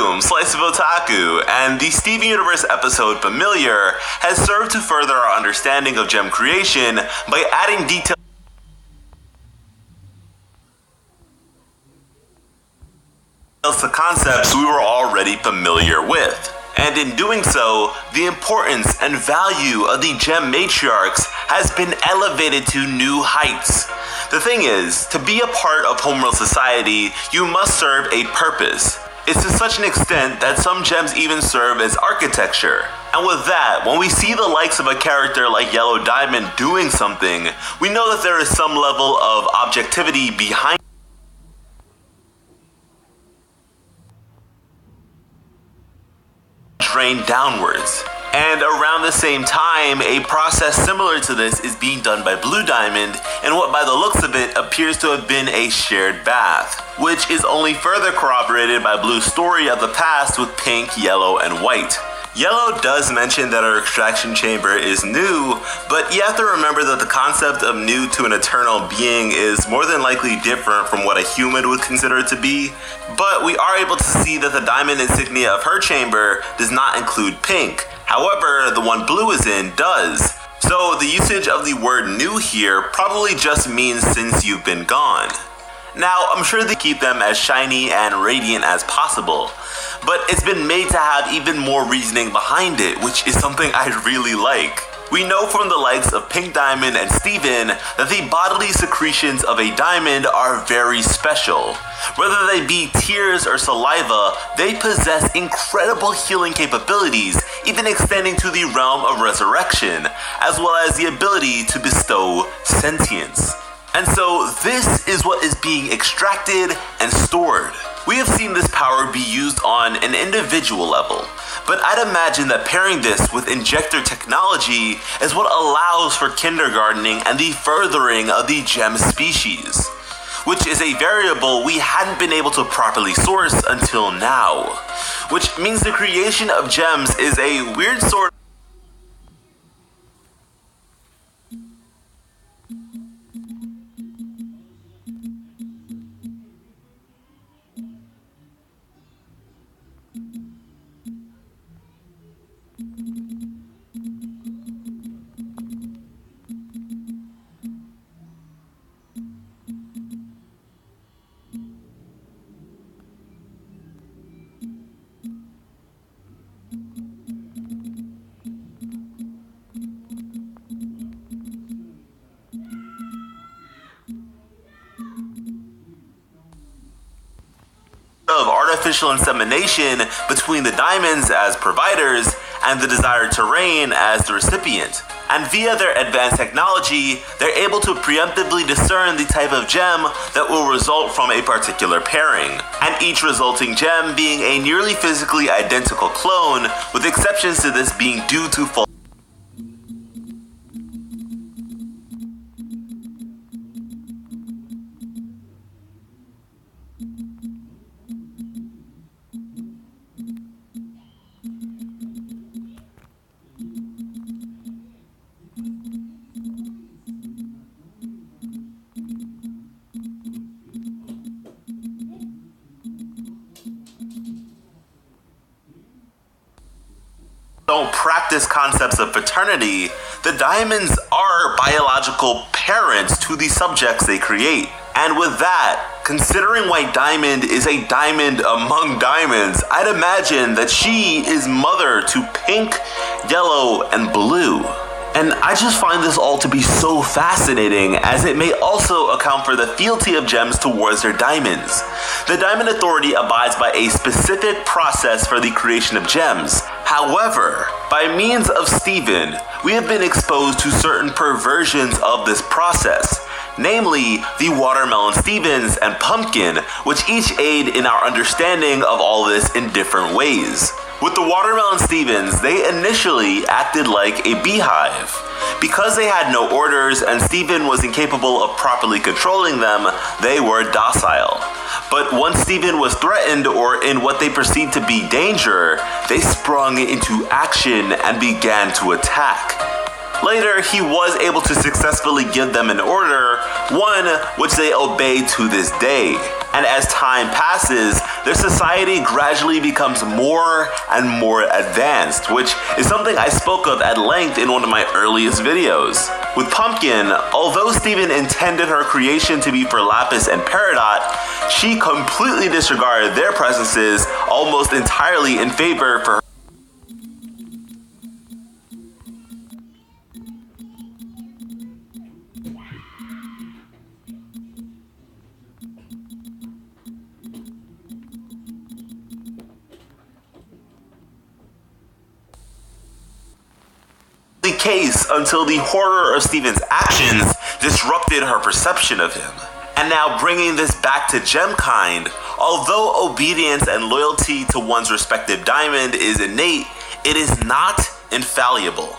boom, slice of otaku, and the Steven Universe episode Familiar has served to further our understanding of gem creation by adding details to concepts we were already familiar with. And in doing so, the importance and value of the gem matriarchs has been elevated to new heights. The thing is, to be a part of homeworld society, you must serve a purpose. It's to such an extent that some gems even serve as architecture. And with that, when we see the likes of a character like Yellow Diamond doing something, we know that there is some level of objectivity behind drain downwards. And around the same time, a process similar to this is being done by Blue Diamond in what by the looks of it appears to have been a shared bath, which is only further corroborated by Blue's story of the past with Pink, Yellow, and White. Yellow does mention that her extraction chamber is new, but you have to remember that the concept of new to an eternal being is more than likely different from what a human would consider it to be. But we are able to see that the diamond insignia of her chamber does not include Pink. However, the one Blue is in does. So the usage of the word new here probably just means since you've been gone. Now, I'm sure they keep them as shiny and radiant as possible, but it's been made to have even more reasoning behind it, which is something I really like. We know from the likes of Pink Diamond and Steven that the bodily secretions of a diamond are very special. Whether they be tears or saliva, they possess incredible healing capabilities, even extending to the realm of resurrection, as well as the ability to bestow sentience. And so this is what is being extracted and stored. We have seen this power be used on an individual level, but I'd imagine that pairing this with injector technology is what allows for kindergartening and the furthering of the gem species, which is a variable we hadn't been able to properly source until now, which means the creation of gems is a weird sort of artificial insemination between the diamonds as providers and the desired terrain as the recipient. And via their advanced technology, they're able to preemptively discern the type of gem that will result from a particular pairing, and each resulting gem being a nearly physically identical clone, with exceptions to this being due to full don't practice concepts of paternity, the diamonds are biological parents to the subjects they create. And with that, considering White Diamond is a diamond among diamonds, I'd imagine that she is mother to Pink, Yellow, and Blue. And I just find this all to be so fascinating, as it may also account for the fealty of gems towards their diamonds. The Diamond Authority abides by a specific process for the creation of gems. However, by means of Steven, we have been exposed to certain perversions of this process, namely the Watermelon Stevens and Pumpkin, which each aid in our understanding of all this in different ways. With the Watermelon Stevens, they initially acted like a beehive. Because they had no orders and Steven was incapable of properly controlling them, they were docile. But once Steven was threatened or in what they perceived to be danger, they sprung into action and began to attack. Later, he was able to successfully give them an order, one which they obey to this day. And as time passes, their society gradually becomes more and more advanced, which is something I spoke of at length in one of my earliest videos. With Pumpkin, although Steven intended her creation to be for Lapis and Peridot, she completely disregarded their presences almost entirely in favor for her. The case until the horror of Steven's actions disrupted her perception of him. And now bringing this back to Gemkind, although obedience and loyalty to one's respective diamond is innate, it is not infallible.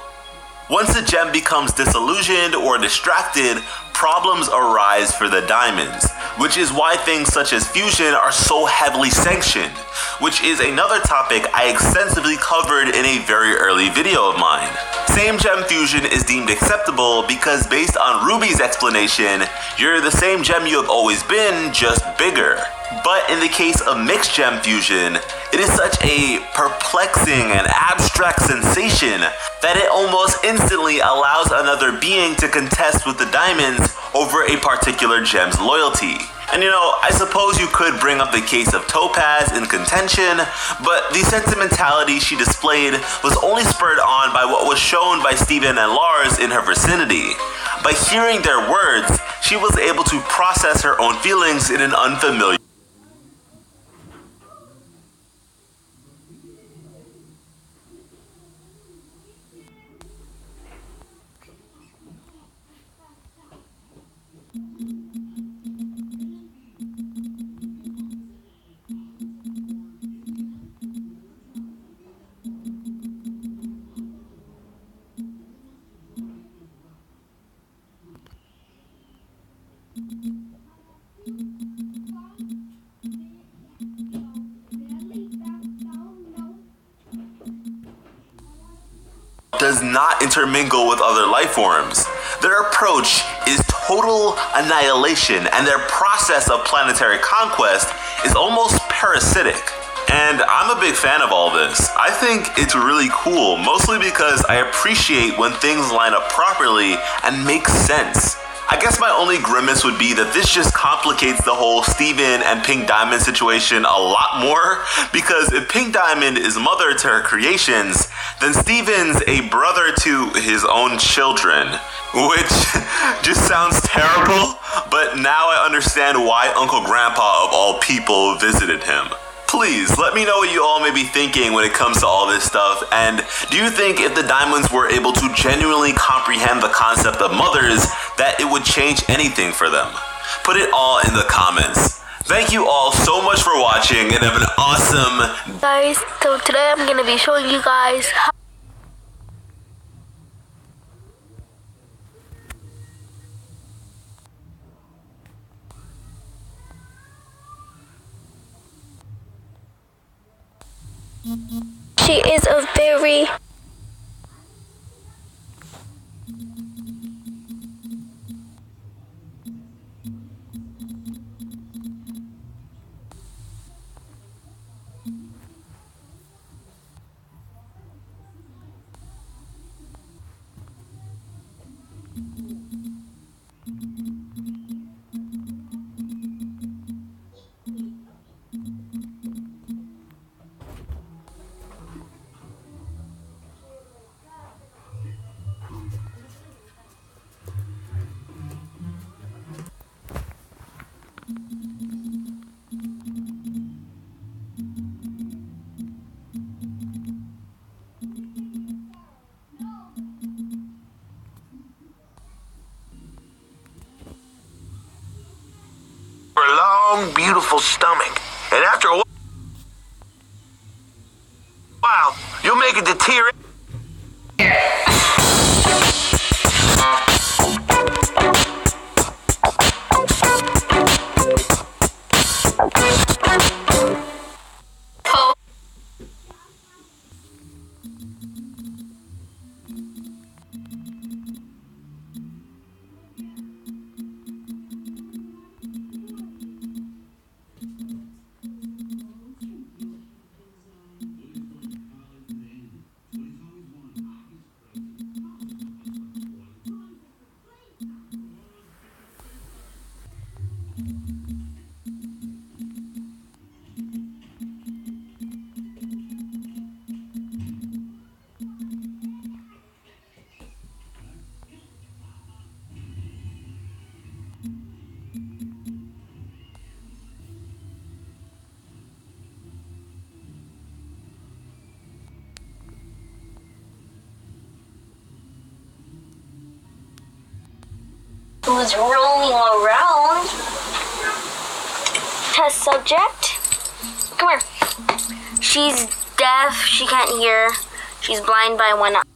Once a gem becomes disillusioned or distracted, problems arise for the diamonds, which is why things such as fusion are so heavily sanctioned, which is another topic I extensively covered in a very early video of mine. Same gem fusion is deemed acceptable because based on Ruby's explanation, you're the same gem you have always been, just bigger. But in the case of mixed gem fusion, it is such a perplexing and abstract sensation that it almost instantly allows another being to contest with the diamonds over a particular gem's loyalty. And I suppose you could bring up the case of Topaz in contention, but the sentimentality she displayed was only spurred on by what was shown by Steven and Lars in her vicinity. By hearing their words, she was able to process her own feelings in an unfamiliar does not intermingle with other life forms. Their approach is total annihilation, and their process of planetary conquest is almost parasitic. And I'm a big fan of all this. I think it's really cool, mostly because I appreciate when things line up properly and make sense. I guess my only grimace would be that this just complicates the whole Steven and Pink Diamond situation a lot more, because if Pink Diamond is mother to her creations, then Steven's a brother to his own children, which just sounds terrible, but now I understand why Uncle Grandpa of all people visited him. Please, let me know what you all may be thinking when it comes to all this stuff, and do you think if the Diamonds were able to genuinely comprehend the concept of mothers, that it would change anything for them? Put it all in the comments. Thank you all so much for watching, and have an awesome guys. So today I'm going to be showing you guys how she is a very beautiful stomach, and after a while, you'll make it to tear. who's roaming around. Test subject. Come here. She's deaf. She can't hear. She's blind by one eye.